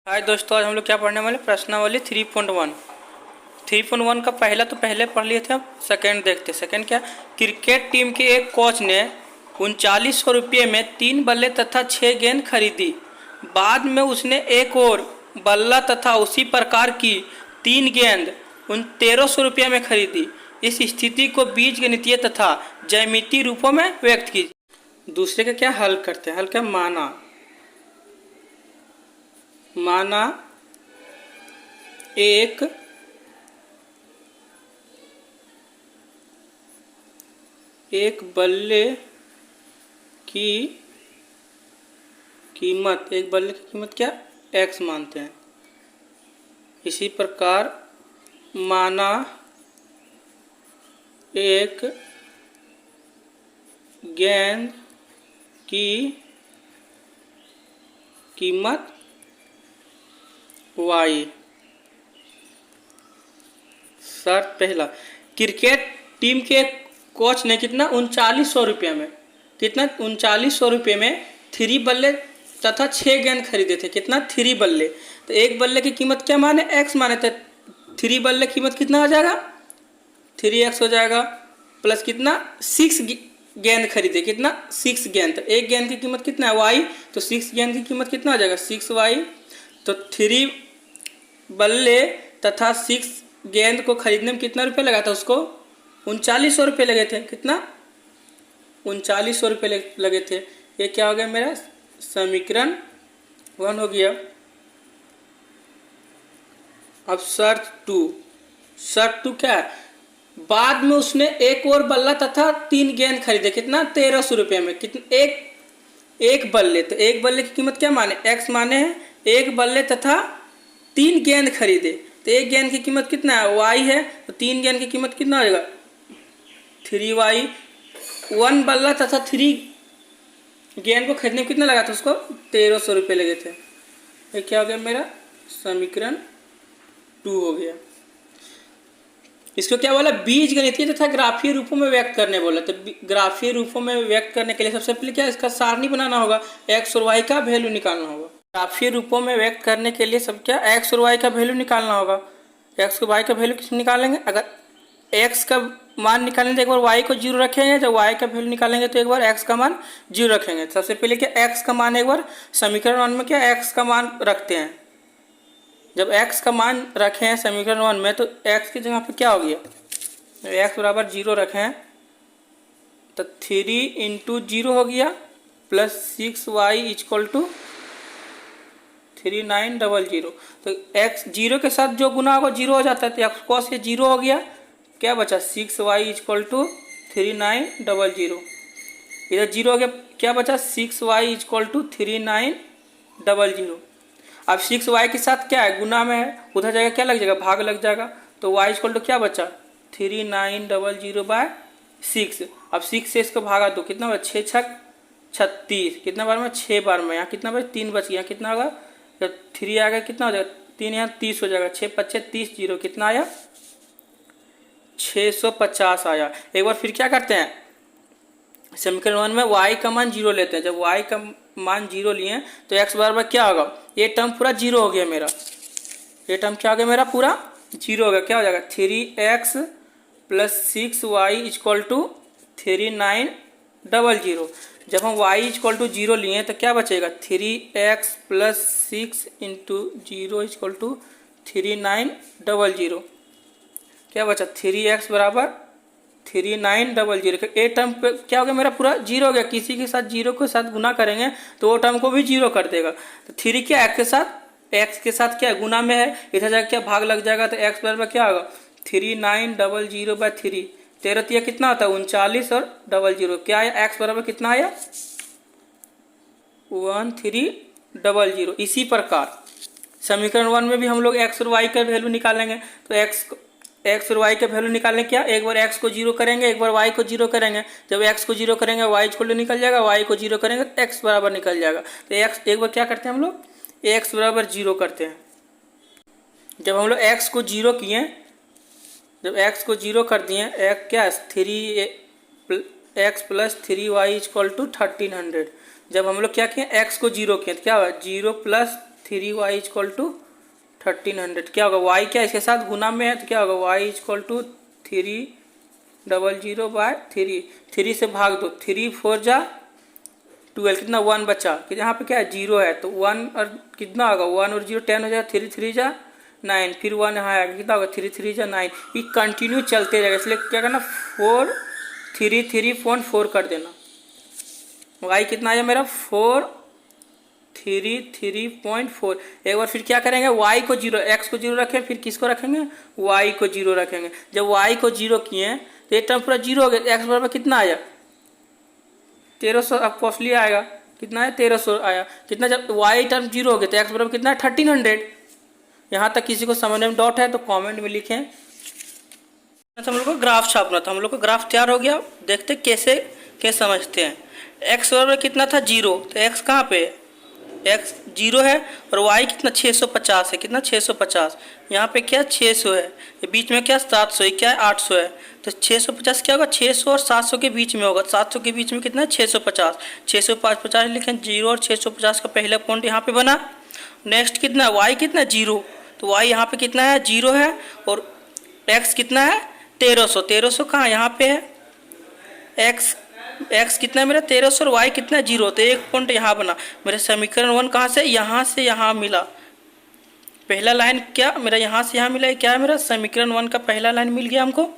हाय दोस्तों, आज हम लोग क्या पढ़ने वाले प्रश्नावली 3.1। 3.1 का पहला तो पहले पढ़ लिए थे, अब सेकंड देखते। सेकंड क्या, क्रिकेट टीम के एक कोच ने 3900 रुपये में 3 बल्ले तथा 6 गेंद खरीदी। बाद में उसने एक और बल्ला तथा उसी प्रकार की 3 गेंद 1300 रुपये में खरीदी। इस स्थिति को बीजगणितीय तथा ज्यामितीय रूपों में व्यक्त कीजिए। दूसरे का क्या हल करते हैं। हल क्या, माना एक बल्ले की कीमत, एक बल्ले की कीमत क्या, x मानते हैं। इसी प्रकार माना एक गेंद की कीमत y। शर्त पहला, क्रिकेट टीम के कोच ने कितना 3900 रुपये में, कितना 3900 रुपये में 3 बल्ले तथा 6 गेंद खरीदे थे। कितना, 3 बल्ले। तो एक बल्ले की कीमत क्या माने, x माने, तो 3 बल्ले की कीमत कितना आ जाएगा, 3x हो जाएगा। प्लस कितना, 6 गेंद खरीदे, कितना 6 गेंद। तो एक गेंद की कीमत कितना है, y। तो 6 गेंद की कीमत कितना आ जाएगा, 6y। तो 3 बल्ले तथा 6 गेंद को खरीदने में कितना रुपये लगा था, उसको 3900 रुपये लगे थे। कितना, 3900 रुपये लगे थे। ये क्या हो गया मेरा, समीकरण 1 हो गया। अब शर्त 2 क्या है, बाद में उसने एक और बल्ला तथा 3 गेंद खरीदे। कितना, 1300 रुपये में। कितना, एक बल्ले। तो एक बल्ले की कीमत क्या माने, x माने हैं। एक बल्ले तथा 3 गेंद खरीदे, तो एक गेंद की कीमत कितना है, y है। तो 3 गेंद की कीमत कितना हो जाएगा, 3y। 1 बल्ला तथा 3 गेंद को खरीदने में कितना लगा था, उसको 1300 रुपये लगे थे। ये क्या हो गया मेरा, समीकरण 2 हो गया। इसको क्या बोला, बीज गणितीय तथा ग्राफीय रूपों में व्यक्त करने बोला। तो ग्राफीय रूपों में व्यक्त करने के लिए सबसे पहले क्या, इसका सारणी बनाना होगा, x और y का वैल्यू निकालना होगा। ग्राफीय रूपों में व्यक्त करने के लिए सब क्या, x और y का वैल्यू निकालना होगा। x और y का वैल्यू किस निकालेंगे, अगर x का मान निकालेंगे तो एक बार y को 0 रखेंगे, जब y का वैल्यू निकालेंगे तो एक बार x का मान 0 रखेंगे। सबसे पहले क्या, x का मान एक बार समीकरण 1 में क्या x का मान रखते हैं। जब x का मान रखे हैं समीकरण 1 में, तो x की जगह पे क्या हो गया, x बराबर 0 रखे हैं, तो 3 इंटू 0 हो गया प्लस 6y इक्वल टू 3900। तो x 0 के साथ जो गुना होगा 0 हो जाता है, तो x cos ये 0 हो गया। क्या बचा, 6y इक्वल टू 3900। इधर 0 हो गया, क्या बचा, 6y इक्वल टू 3900। अब 6y के साथ क्या है, गुना में है, उधर जाएगा क्या लग जाएगा, भाग लग जाएगा। तो y इक्वल टू क्या बचा, 3900/6। अब 6 से इसको भागा दो, कितना बचा, 6 छक 36। कितना बार में, 6 बार में। यहाँ कितना बचा, 3 बच गया। कितना होगा, जब 3 आ गया कितना हो जाएगा, 3 यहाँ 30 हो जाएगा। 6 5 30, 0 कितना आया, 650 आया। एक बार फिर क्या करते हैं, समीकरण 1 में y का मान 0 लेते हैं। जब y का मान 0 लिए तो x बराबर क्या होगा, ये टर्म पूरा 0 हो गया मेरा। ये टर्म क्या हो गया मेरा, पूरा 0 हो गया। क्या हो जाएगा, 3x plus 6y equal to 3900। जब हम y इक्वल टू 0 लिए तो क्या बचेगा, 3x plus 6 into 0 equal to 3900। क्या बचा, 3x बराबर 3900। ए टर्म पे क्या हो गया मेरा, पूरा 0 हो गया। किसी के साथ 0 के साथ गुना करेंगे तो वो टर्म को भी 0 कर देगा। तो 3 क्या, x के साथ क्या गुना में है, इधर जाकर क्या भाग लग जाएगा। तो x बराबर क्या होगा, 3900/3। 13 तिया कितना होता है, 39 और 00 क्या आया, x बराबर कितना आया, 1300। इसी प्रकार समीकरण 1 में भी हम लोग x और y का वैल्यू निकालेंगे। तो x और y का वैल्यू निकालने क्या, एक बार x को 0 करेंगे, एक बार y को 0 करेंगे। जब x को 0 करेंगे y इक्वल टू निकल जाएगा, y को 0 करेंगे तो x बराबर निकल जाएगा। तो x एक बार क्या करते हैं हम लोग, x बराबर 0 करते हैं। जब हम लोग x को 0 किए, जब x को 0 कर दिए, x क्या, 3x plus 3y equal to 1300। जब हम लोग क्या किए, x को 0 किए तो क्या हुआ, 0 प्लस 3y=1300। क्या होगा y क्या इसके साथ गुना में है तो क्या होगा y=300/3। 3 से भाग दो, 3 4 जा 12, कितना 1 बचा कि यहाँ पे क्या है 0 है तो 1 और कितना होगा 1 और 0 10 हो जाएगा, 3 3 जा 9, फिर 1 यहाँ आएगा कितना होगा 3 3 जा 9। ये कंटिन्यू चलते रहेगा, इसलिए क्या करना 4 3 3 4 कर देना। y कितना आया मेरा 433.4। एक बार फिर क्या करेंगे y को 0 x को 0 रखें, फिर किसको रखेंगे y को 0 रखेंगे। जब y को 0 किए तो ये टर्म पूरा 0 हो गया। x बराबर कितना आया 1300, अब कॉस्टली आएगा कितना है 1300 आया। कितना जब y टर्म 0 हो गया तो x बराबर कितना है 1300। यहाँ तक किसी को समझने में डाउट है तो कमेंट में लिखें। तो हम लोग को ग्राफ छापना था, हम लोग को ग्राफ तैयार हो गया। देखते कैसे समझते हैं। x बराबर कितना था 0 तो x कहाँ पे x 0 है और y कितना 650 है, कितना 650। यहाँ पे क्या 600 है, ये बीच में क्या 700 है, क्या है 800 है तो 650 क्या होगा 600 और 700 के बीच में होगा। 700 के बीच में कितना है 650। 650 लिखें 0 और 650 का पहला पॉइंट यहाँ पे बना। नेक्स्ट कितना y कितना 0 तो y यहाँ पे कितना है 0 है और x कितना है 1300। 1300 कहाँ यहाँ पे है x कितना है मेरा 1300 और y कितना है 0 तो एक पॉइंट यहाँ बना। मेरा समीकरण 1 कहाँ से यहाँ मिला। पहला लाइन क्या मेरा यहाँ से यहाँ मिला है, क्या है मेरा समीकरण 1 का पहला लाइन मिल गया हमको।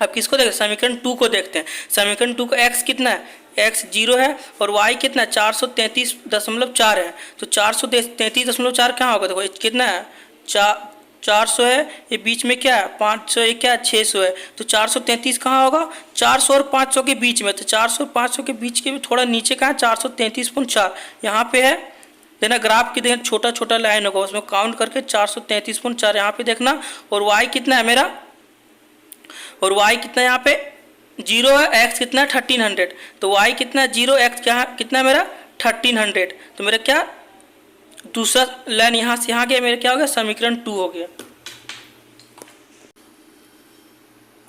अब किसको देखते हैं समीकरण 2 को देखते हैं। समीकरण 2 का x कितना है x 0 है और y कितना है 433.4 है तो 433.4 कहाँ होगा देखो कितना है 400 है, ये बीच में क्या है 500 है, क्या 600 है तो 433 कहाँ होगा 400 और 500 के बीच में। तो 400 और 500 के बीच के भी थोड़ा नीचे कहाँ 433.4 यहाँ पे है। देना ग्राफ की देखना छोटा छोटा लाइन होगा उसमें काउंट करके 433.4 यहाँ पे देखना। और y कितना है मेरा और y कितना यहाँ पे 0 है, x कितना है 1300 तो y कितना है 0 x क्या कितना है मेरा 1300 तो मेरा क्या दूसरा लाइन यहाँ से यहाँ गया मेरा क्या हो गया समीकरण 2 हो गया।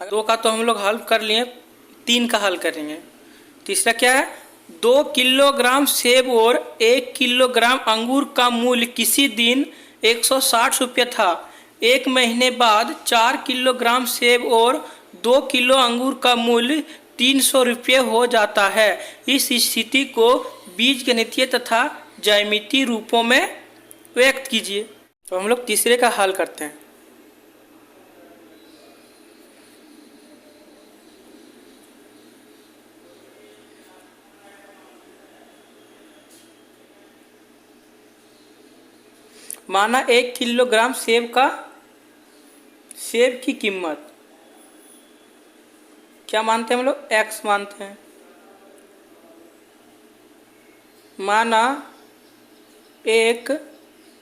2 का तो हम लोग हल कर लिए, 3 का हल करेंगे। तीसरा क्या है 2 किलोग्राम सेब और 1 किलोग्राम अंगूर का मूल्य किसी दिन 160 रुपये था। 1 महीने बाद 4 किलोग्राम सेब और 2 किलो अंगूर का मूल्य 300 रुपये हो जाता है। इस स्थिति को बीजगणितीय तथा ज्यामितीय रूपों में व्यक्त कीजिए। तो हम लोग तीसरे का हल करते हैं। माना 1 किलोग्राम सेब की कीमत क्या मानते हैं हम लोग x मानते हैं। माना 1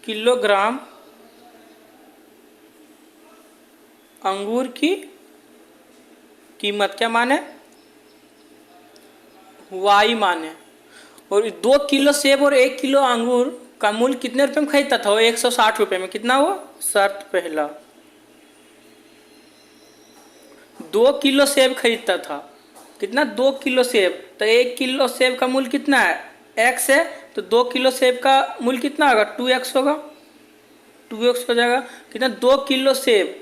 किलोग्राम अंगूर की कीमत क्या माने y माने और 2 किलो सेब और 1 किलो अंगूर का मूल्य कितने रुपए में खरीदता था वो 160 रुपए में। कितना वो शर्त पहला 2 किलो सेब खरीदता था, कितना 2 किलो सेब तो 1 किलो सेब का मूल्य कितना है x है तो 2 किलो सेब का मूल्य कितना होगा 2x होगा, 2x हो जाएगा। कितना 2 किलो सेब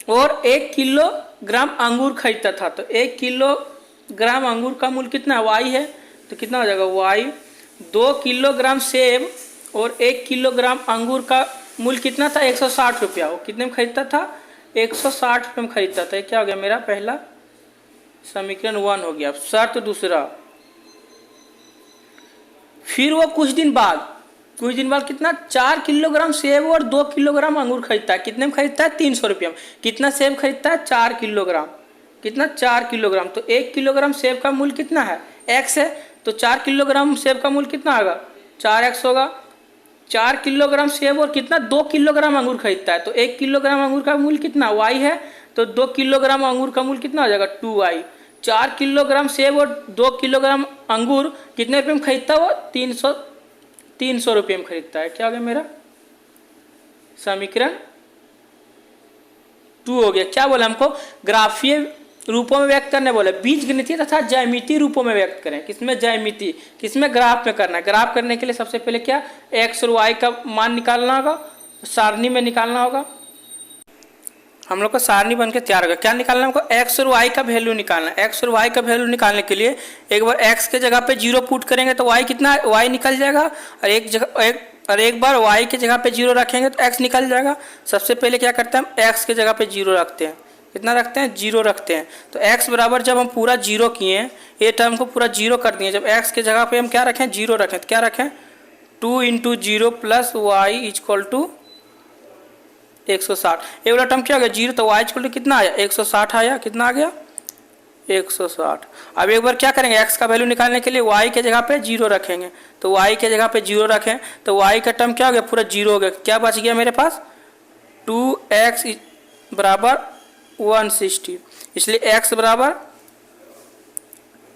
और 1 किलोग्राम अंगूर खरीदता था तो 1 किलोग्राम अंगूर का मूल्य कितना y है तो कितना हो जाएगा y। 2 किलोग्राम सेब और 1 किलोग्राम अंगूर का मूल्य कितना था 160 रुपया। वो कितने में खरीदता था 160 रुपये में खरीदता था। क्या हो गया मेरा पहला समीकरण 1 हो गया। शर्त दूसरा फिर वो कुछ दिन बाद कितना 4 किलोग्राम सेब और 2 किलोग्राम अंगूर खरीदता है। कितने में खरीदता है 300 रुपये में। कितना सेब खरीदता है 4 किलोग्राम, कितना 4 किलोग्राम तो 1 किलोग्राम सेब का मूल्य कितना है x है तो 4 किलोग्राम सेब का मूल्य कितना होगा 4x होगा। 4 किलोग्राम सेब और कितना 2 किलोग्राम अंगूर खरीदता है तो 1 किलोग्राम अंगूर का मूल्य कितना y है तो 2 किलोग्राम अंगूर का मूल्य कितना हो जाएगा 2y। 4 किलोग्राम सेब और 2 किलोग्राम अंगूर कितने रुपए में खरीदता है वो 300 रुपये में खरीदता है। क्या हो गया मेरा समीकरण 2 हो गया। क्या बोला हमको ग्राफीय रूपों में व्यक्त करने बोले, बीजगणितीय तथा ज्यामितीय रूपों में व्यक्त करें। किसमें? ज्यामितीय। किसमें? ग्राफ में करना है। ग्राफ करने के लिए सबसे पहले क्या, एक्स और वाई का मान निकालना होगा, सारणी में निकालना होगा। हम लोग को सारणी बन के तैयार होगा। क्या निकालना होगा? एक्स और वाई का वैल्यू निकालना है। एक्स और वाई का वैल्यू निकालने के लिए एक बार एक्स के जगह पे 0 पुट करेंगे तो वाई कितना, वाई निकल जाएगा, और एक बार वाई की जगह पे 0 रखेंगे तो एक्स निकल जाएगा। सबसे पहले क्या करते हैं हम, एक्स की जगह पे 0 रखते हैं। कितना रखते हैं? 0 रखते हैं। तो एक्स बराबर जब हम पूरा 0 किए, ये टर्म को पूरा 0 कर दिए, जब एक्स की जगह पे हम क्या रखें, 0 रखें, तो क्या रखें, 2 × 0 प्लस वाई इक्वल टू 160। ये वाला टर्म क्या हो गया, 0, तो वाई इक्वल टू कितना आया, 160 आया। कितना आ गया? 160। अब एक बार क्या करेंगे, एक्स का वैल्यू निकालने के लिए वाई के जगह पे 0 रखेंगे, तो वाई के जगह पे 0 रखें तो वाई का टर्म क्या हो गया, पूरा 0 हो गया। क्या बच गया मेरे पास, 2x बराबर 160। इसलिए x बराबर,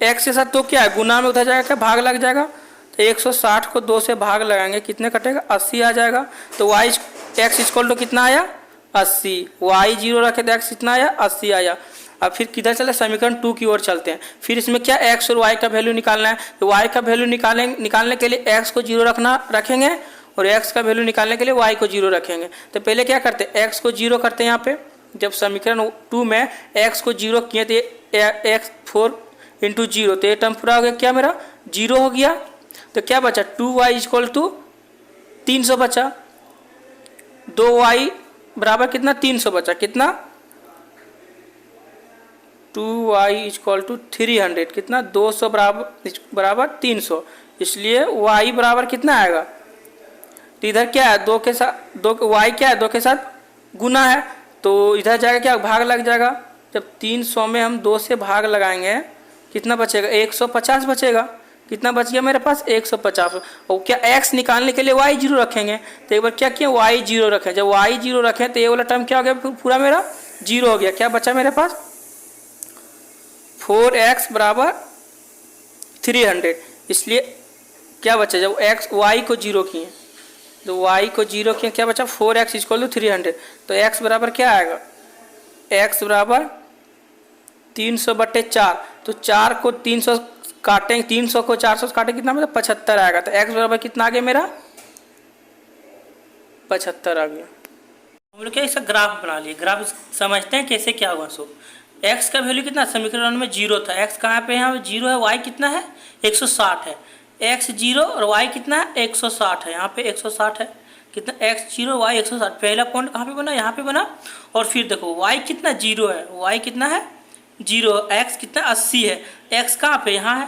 x के साथ तो क्या है, गुना में उधर जाएगा, क्या भाग लग जाएगा, तो 160 को 2 से भाग लगाएंगे, कितने कटेगा, 80 आ जाएगा। तो y x इक्वल टू कितना आया, 80। y 0 रखे तो x कितना आया, 80 आया। अब फिर किधर चले, समीकरण 2 की ओर चलते हैं। फिर इसमें क्या, x और y का वैल्यू निकालना है। तो y का वैल्यू निकालने के लिए x को 0 रखेंगे और x का वैल्यू निकालने के लिए y को 0 रखेंगे। तो पहले क्या करते हैं, x को 0 करते हैं। यहाँ पे जब समीकरण 2 में x को 0 किए तो x 4 × 0, तो ये टर्म पूरा हो गया, क्या मेरा 0 हो गया। तो क्या बचा, 2y इक्वल टू 300 बचा। 2y बराबर कितना, 300 बचा। कितना, 2y इक्वल टू 300, कितना 200 बराबर 300। इसलिए y बराबर कितना आएगा, तो इधर क्या है, 2 के साथ y क्या है, 2 के साथ गुना है, तो इधर जाएगा क्या, भाग लग जाएगा। जब 300 में हम 2 से भाग लगाएंगे कितना बचेगा, 150 बचेगा। कितना बच गया मेरे पास, 150। और क्या, x निकालने के लिए y 0 रखेंगे, तो एक बार क्या किया, y 0 रखें। जब y 0 रखें तो ये वाला टर्म क्या हो गया, पूरा मेरा 0 हो गया। क्या बचा मेरे पास, 4x बराबर 300। इसलिए क्या बचा, जब y को 0 किए, तो y को 0 किए, क्या बचा, 4x इक्वल टू 300। तो x बराबर क्या आएगा, x बराबर 300/4। तो 4 को 300 काटेंगे, 300 को 400 से काटेंगे, कितना मतलब 75 आएगा। तो x बराबर कितना आ गया मेरा, 75 आ गया। हम लोग क्या इसका ग्राफ बना लिए। ग्राफ समझते हैं कैसे क्या हुआ। सो x का वैल्यू कितना, समीकरण में 0 था, x कहाँ पे, यहाँ पे 0 है, y कितना है, 160 है। x 0 और y कितना है, 160 है। यहाँ पे 160 है, कितना, x 0 y 160। पहला पॉइंट कहाँ पे बना, यहाँ पे बना। और फिर देखो y कितना 0 है, y कितना है 0, x कितना 80 है। x कहाँ पे, यहाँ है,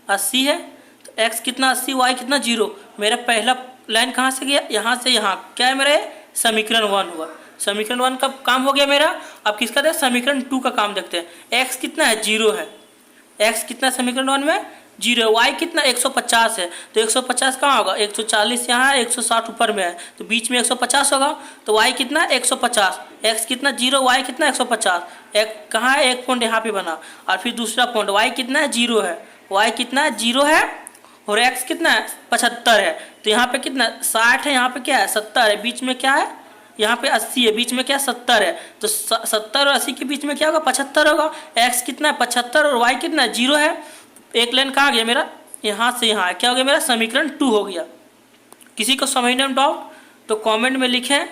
80 है, तो x कितना 80, y कितना 0। मेरा पहला लाइन कहाँ से गया, यहाँ से यहाँ, क्या है मेरा, समीकरण 1 हुआ। समीकरण 1 का काम हो गया मेरा। अब किसका देखते हैं, समीकरण 2 का काम देखते हैं। x कितना है, 0 है। x कितना समीकरण 1 में 0 है। y कितना 150 है, तो 150 कहाँ होगा, 140 यहाँ है, 160 ऊपर में है, तो बीच में 150 होगा। तो y कितना 150, x कितना 0, y कितना 150। एक कहाँ है, एक पॉइंट यहाँ पे बना। और फिर दूसरा पॉइंट y कितना है, 0 है, y कितना है 0 है, और x कितना है 75 है। तो यहाँ पे कितना 60 है, यहाँ पे क्या है 70 है, बीच में क्या है, यहाँ पे 80 है, बीच में क्या 70 है। तो 70 और 80 के बीच में क्या होगा, 75 होगा। x कितना है 75 और y कितना है 0 है। एक लाइन कहाँ गया मेरा, यहाँ से यहाँ, क्या हो गया मेरा, समीकरण 2 हो गया। किसी को समझने में डाउट तो कमेंट में लिखें।